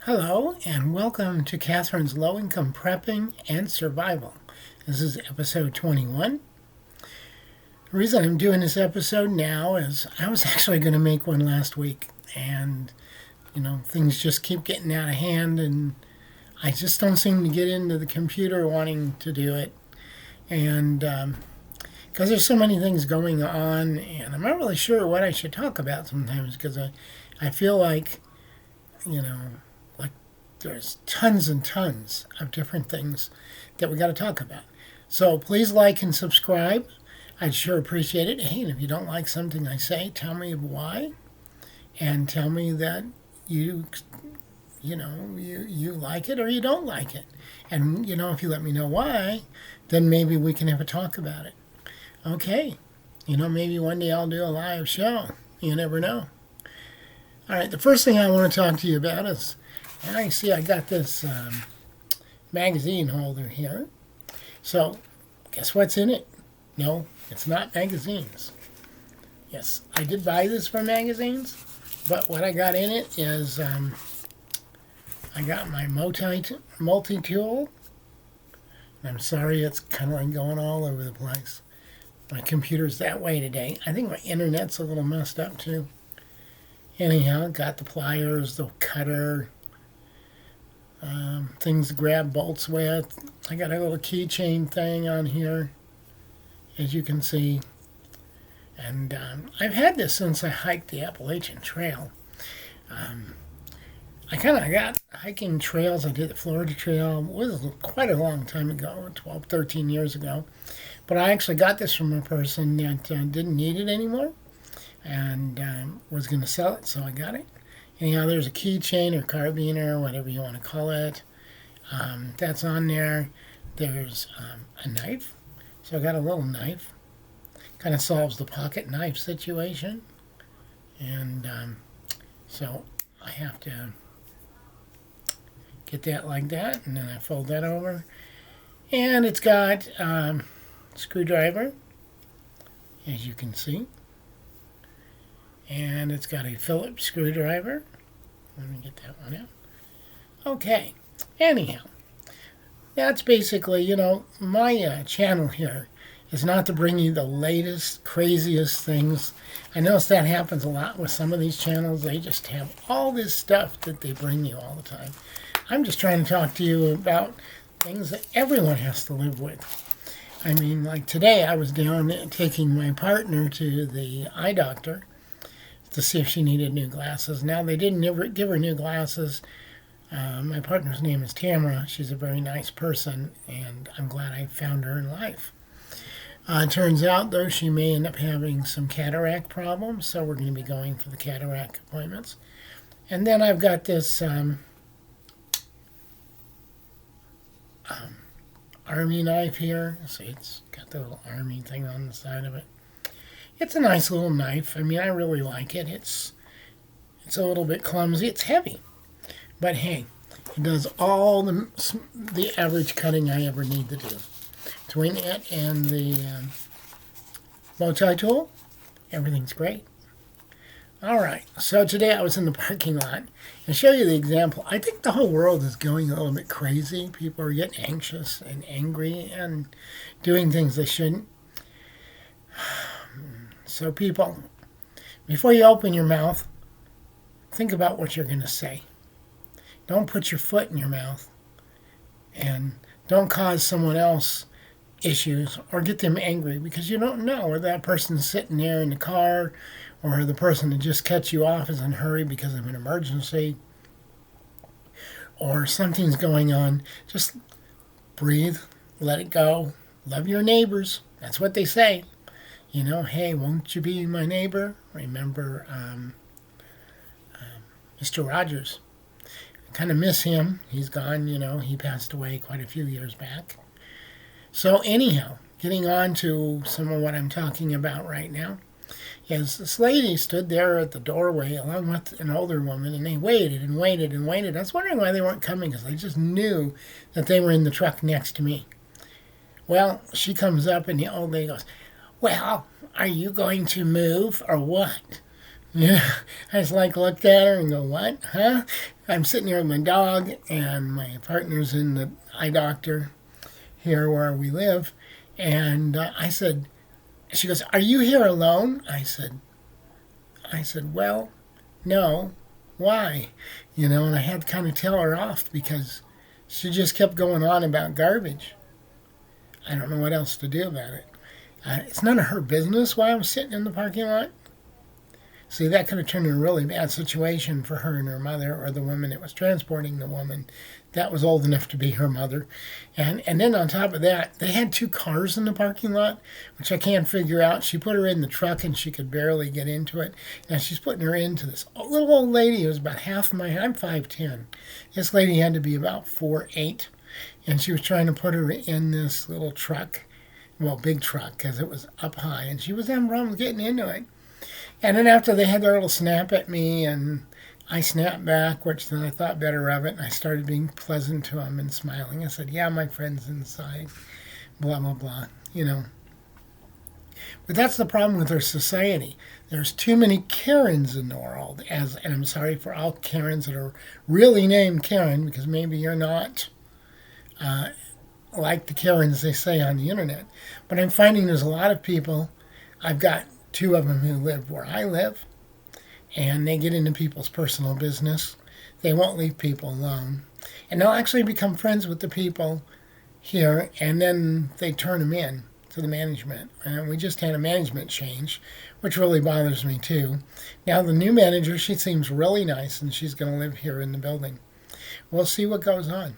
Hello, and welcome to Catherine's Low Income Prepping and Survival. This is episode 21. The reason I'm doing this episode now is I was actually going to make one last week, and things just keep getting out of hand, and I just don't seem to get into the computer wanting to do it. And because there's so many things going on, and I'm not really sure what I should talk about sometimes because I feel like, you know, there's tons and tons of different things that we got to talk about. So please like and subscribe. I'd sure appreciate it. Hey, and if you don't like something I say, tell me why, and tell me that you like it or you don't like it. And if you let me know why, then maybe we can have a talk about it. Okay. Maybe one day I'll do a live show. You never know. All right, the first thing I want to talk to you about is I got this magazine holder here. So, guess what's in it? No, it's not magazines. Yes, I did buy this for magazines, but what I got in it is I got my multi-tool. I'm sorry, it's kind of like going all over the place. My computer's that way today. I think my internet's a little messed up too. Anyhow, got the pliers, the cutter, things to grab bolts with. I got a little keychain thing on here, as you can see. And I've had this since I hiked the Appalachian Trail. I kind of got hiking trails. I did the Florida Trail. It was quite a long time ago, 12, 13 years ago. But I actually got this from a person that didn't need it anymore and was going to sell it, so I got it. Anyhow, there's a keychain or carabiner, whatever you want to call it. That's on there. There's a knife. So I got a little knife. Kind of solves the pocket knife situation. And so I have to get that like that, and then I fold that over. And it's got screwdriver, as you can see. And it's got a Phillips screwdriver. Let me get that one out. Okay. Anyhow, that's basically, my channel here is not to bring you the latest, craziest things. I notice that happens a lot with some of these channels. They just have all this stuff that they bring you all the time. I'm just trying to talk to you about things that everyone has to live with. I mean, like today I was down taking my partner to the eye doctor to see if she needed new glasses. Now, they didn't ever give her new glasses. My partner's name is Tamara. She's a very nice person, and I'm glad I found her in life. It turns out, though, she may end up having some cataract problems, so we're going to be going for the cataract appointments. And then I've got this army knife here. See, it's got the little army thing on the side of it. It's a nice little knife. I mean, I really like it. It's a little bit clumsy. It's heavy. But hey, it does all the average cutting I ever need to do. Between it and the multi-tool, everything's great. All right, so today I was in the parking lot and show you the example. I think the whole world is going a little bit crazy. People are getting anxious and angry and doing things they shouldn't. So people, before you open your mouth, think about what you're going to say. Don't put your foot in your mouth, and don't cause someone else issues or get them angry, because you don't know whether that person's sitting there in the car or the person that just cut you off is in a hurry because of an emergency or something's going on. Just breathe, let it go, love your neighbors. That's what they say. Hey, won't you be my neighbor? Remember Mr. Rogers. I kind of miss him. He's gone, he passed away quite a few years back. So anyhow, getting on to some of what I'm talking about right now, is this lady stood there at the doorway along with an older woman, and they waited and waited and waited. I was wondering why they weren't coming, because they just knew that they were in the truck next to me. Well, she comes up and the old lady goes, "Well, are you going to move or what?" Yeah, I just like looked at her and go, what? Huh? I'm sitting here with my dog, and my partner's in the eye doctor here where we live. And I said, she goes, are you here alone? I said, well, no. Why? And I had to kind of tell her off because she just kept going on about garbage. I don't know what else to do about it. It's none of her business why I'm sitting in the parking lot. See, that could have turned into a really bad situation for her and her mother, or the woman that was transporting the woman that was old enough to be her mother. And then on top of that, they had two cars in the parking lot, which I can't figure out. She put her in the truck and she could barely get into it. And she's putting her into this little old lady who was about half my height. I'm 5'10". This lady had to be about 4'8". And she was trying to put her in this little truck, well, big truck, because it was up high. And she was having problems getting into it. And then after they had their little snap at me, and I snapped back, which then I thought better of it, and I started being pleasant to them and smiling. I said, yeah, my friend's inside, blah, blah, blah, But that's the problem with our society. There's too many Karens in the world, and I'm sorry for all Karens that are really named Karen, because maybe you're not like the Karens they say on the internet. But I'm finding there's a lot of people. I've got two of them who live where I live, and they get into people's personal business. They won't leave people alone. And they'll actually become friends with the people here, and then they turn them in to the management. And we just had a management change, which really bothers me too. Now the new manager, she seems really nice, and she's going to live here in the building. We'll see what goes on.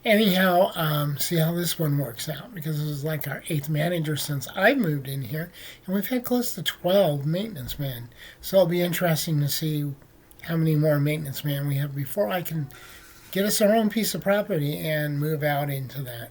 Anyhow, see how this one works out, because this is like our 8th manager since I moved in here, and we've had close to 12 maintenance men. So it'll be interesting to see how many more maintenance men we have before I can get us our own piece of property and move out into that.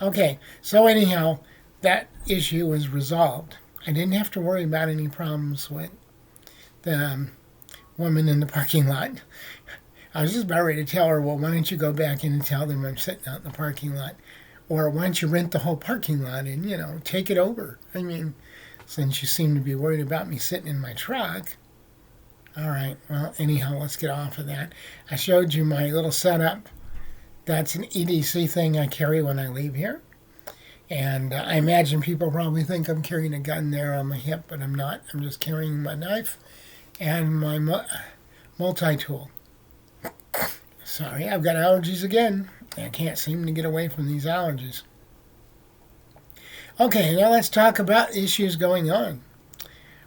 Okay, so anyhow, that issue was resolved. I didn't have to worry about any problems with the woman in the parking lot. I was just about ready to tell her, well, why don't you go back in and tell them I'm sitting out in the parking lot? Or why don't you rent the whole parking lot and, take it over? I mean, since you seem to be worried about me sitting in my truck. All right, well, anyhow, let's get off of that. I showed you my little setup. That's an EDC thing I carry when I leave here. And I imagine people probably think I'm carrying a gun there on my hip, but I'm not. I'm just carrying my knife and my multi-tool. Sorry, I've got allergies again. I can't seem to get away from these allergies. Okay, now let's talk about issues going on.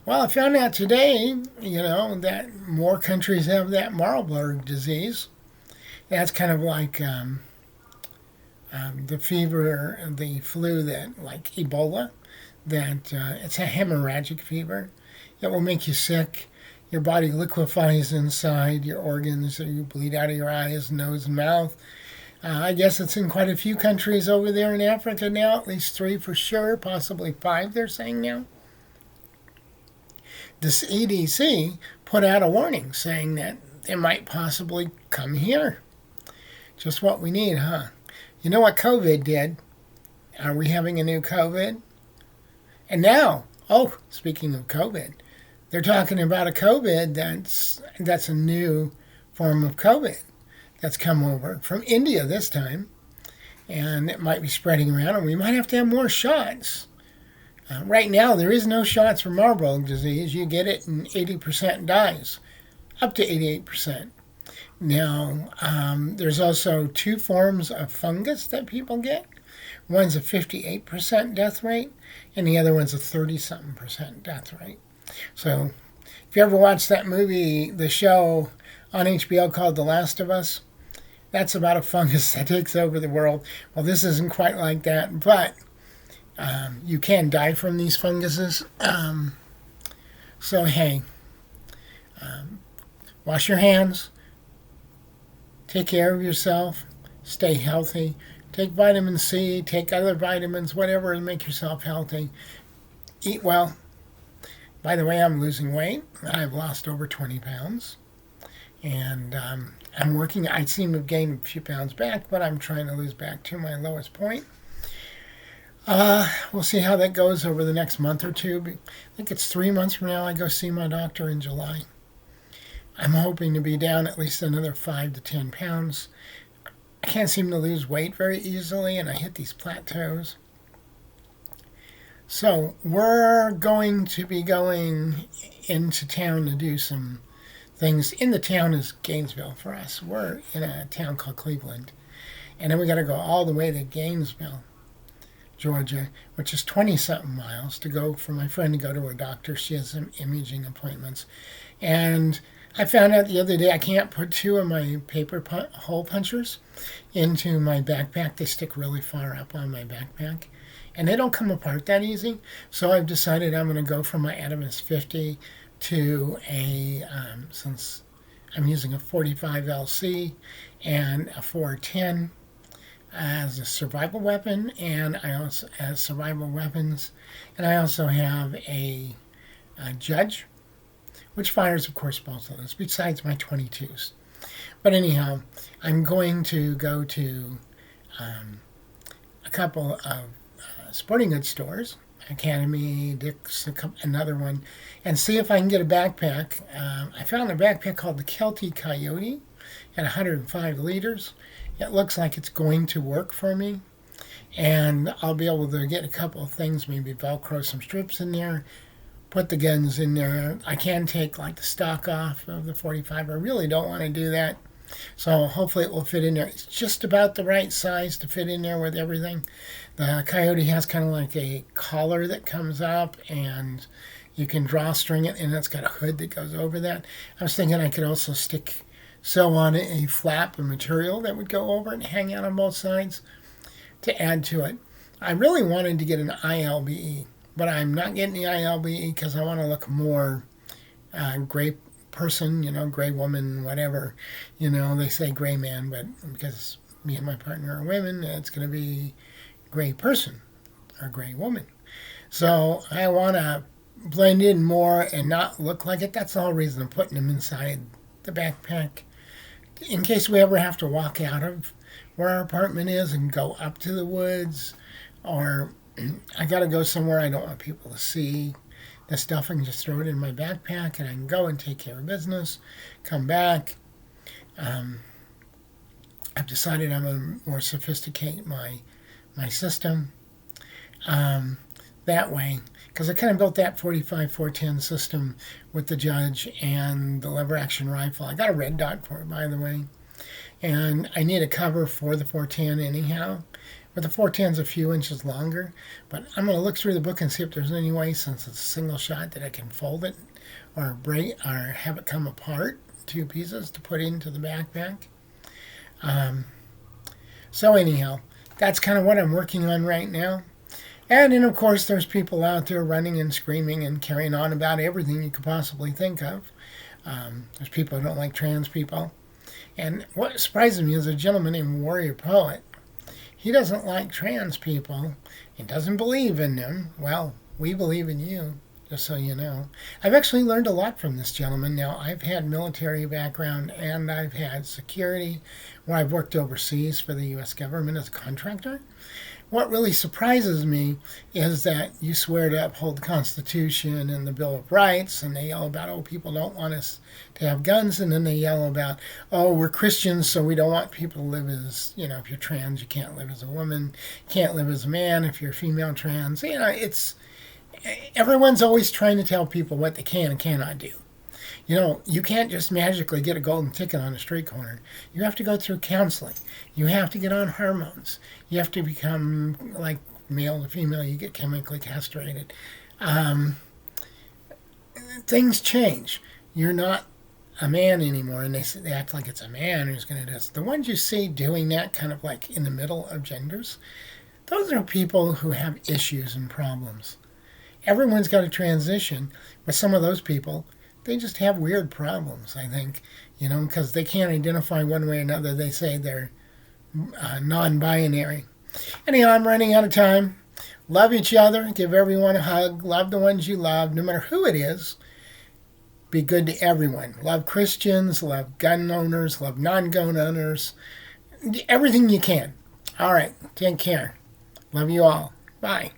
Well, I found out today, that more countries have that Marburg disease. That's kind of like the fever, the flu that, like Ebola, that it's a hemorrhagic fever. It will make you sick. Your body liquefies inside your organs, so you bleed out of your eyes, nose, and mouth. I guess it's in quite a few countries over there in Africa now, at least 3 for sure, possibly 5 they're saying now. The CDC put out a warning saying that it might possibly come here. Just what we need, huh? You know what COVID did? Are we having a new COVID? And now, speaking of COVID, they're talking about a COVID that's a new form of COVID that's come over from India this time, and it might be spreading around, and we might have to have more shots. Right now, there is no shots for Marburg disease. You get it, and 80% dies, up to 88%. Now, there's also 2 forms of fungus that people get. One's a 58% death rate, and the other one's a 30-something% death rate. So, if you ever watched that movie, the show on HBO called The Last of Us, that's about a fungus that takes over the world. Well, this isn't quite like that, but you can die from these funguses. So, hey, wash your hands, take care of yourself, stay healthy, take vitamin C, take other vitamins, whatever, to make yourself healthy. Eat well. By the way, I'm losing weight. I've lost over 20 pounds. And I'm working. I seem to have gained a few pounds back, but I'm trying to lose back to my lowest point. We'll see how that goes over the next month or two. I think it's 3 months from now I go see my doctor in July. I'm hoping to be down at least another 5 to 10 pounds. I can't seem to lose weight very easily, and I hit these plateaus. So we're going to be going into town to do some things. In the town is Gainesville for us. We're in a town called Cleveland. And then we got to go all the way to Gainesville, Georgia, which is 20-something miles to go for my friend to go to her doctor. She has some imaging appointments. And I found out the other day I can't put two of my paper hole punchers into my backpack. They stick really far up on my backpack. And they don't come apart that easy. So I've decided I'm going to go from my Adamus 50 to since I'm using a 45 LC and a 410 as a survival weapon, and I also as survival weapons, and I also have a Judge, which fires, of course, both of those, besides my 22s. But anyhow, I'm going to go to a couple of sporting goods stores, Academy, Dick's, another one, and see if I can get a backpack. I found a backpack called the Kelty Coyote at 105 liters. It looks like it's going to work for me, and I'll be able to get a couple of things, maybe Velcro some strips in there, put the guns in there. I can take like the stock off of the 45. I really don't want to do that. So hopefully it will fit in there. It's just about the right size to fit in there with everything. The Coyote has kind of like a collar that comes up, and you can drawstring it, and it's got a hood that goes over that. I was thinking I could also sew on a flap of material that would go over it and hang out on both sides to add to it. I really wanted to get an ILBE, but I'm not getting the ILBE because I want to look more gray person, gray woman, whatever. They say gray man, but because me and my partner are women, it's going to be gray person or gray woman. So I want to blend in more and not look like it. That's the whole reason I'm putting them inside the backpack, in case we ever have to walk out of where our apartment is and go up to the woods, or I got to go somewhere I don't want people to see the stuff. I can just throw it in my backpack and I can go and take care of business, come back. I've decided I'm going to more sophisticate my system that way, because I kind of built that 45 410 system with the Judge and the lever action rifle. I got a red dot for it, by the way, and I need a cover for the 410 anyhow. But the 410's a few inches longer, but I'm going to look through the book and see if there's any way, since it's a single shot, that I can fold it or break or have it come apart, two pieces to put into the backpack. So anyhow, that's kind of what I'm working on right now. And then, of course, there's people out there running and screaming and carrying on about everything you could possibly think of. There's people who don't like trans people. And what surprises me is a gentleman named Warrior Poet. He doesn't like trans people. He doesn't believe in them. Well, we believe in you, just so you know. I've actually learned a lot from this gentleman. Now, I've had military background and I've had security where I've worked overseas for the U.S. government as a contractor. What really surprises me is that you swear to uphold the Constitution and the Bill of Rights, and they yell about, people don't want us to have guns, and then they yell about, we're Christians, so we don't want people to live as, if you're trans, you can't live as a woman, you can't live as a man if you're female trans. Everyone's always trying to tell people what they can and cannot do. You can't just magically get a golden ticket on a street corner. You have to go through counseling. You have to get on hormones. You have to become like male to female. You get chemically castrated. Things change. You're not a man anymore, and they act like it's a man who's going to do this. The ones you see doing that kind of like in the middle of genders, those are people who have issues and problems. Everyone's got to transition, but some of those people, they just have weird problems, I think, because they can't identify one way or another. They say they're non-binary. Anyhow, I'm running out of time. Love each other. Give everyone a hug. Love the ones you love, no matter who it is. Be good to everyone. Love Christians. Love gun owners. Love non-gun owners. Everything you can. All right. Take care. Love you all. Bye.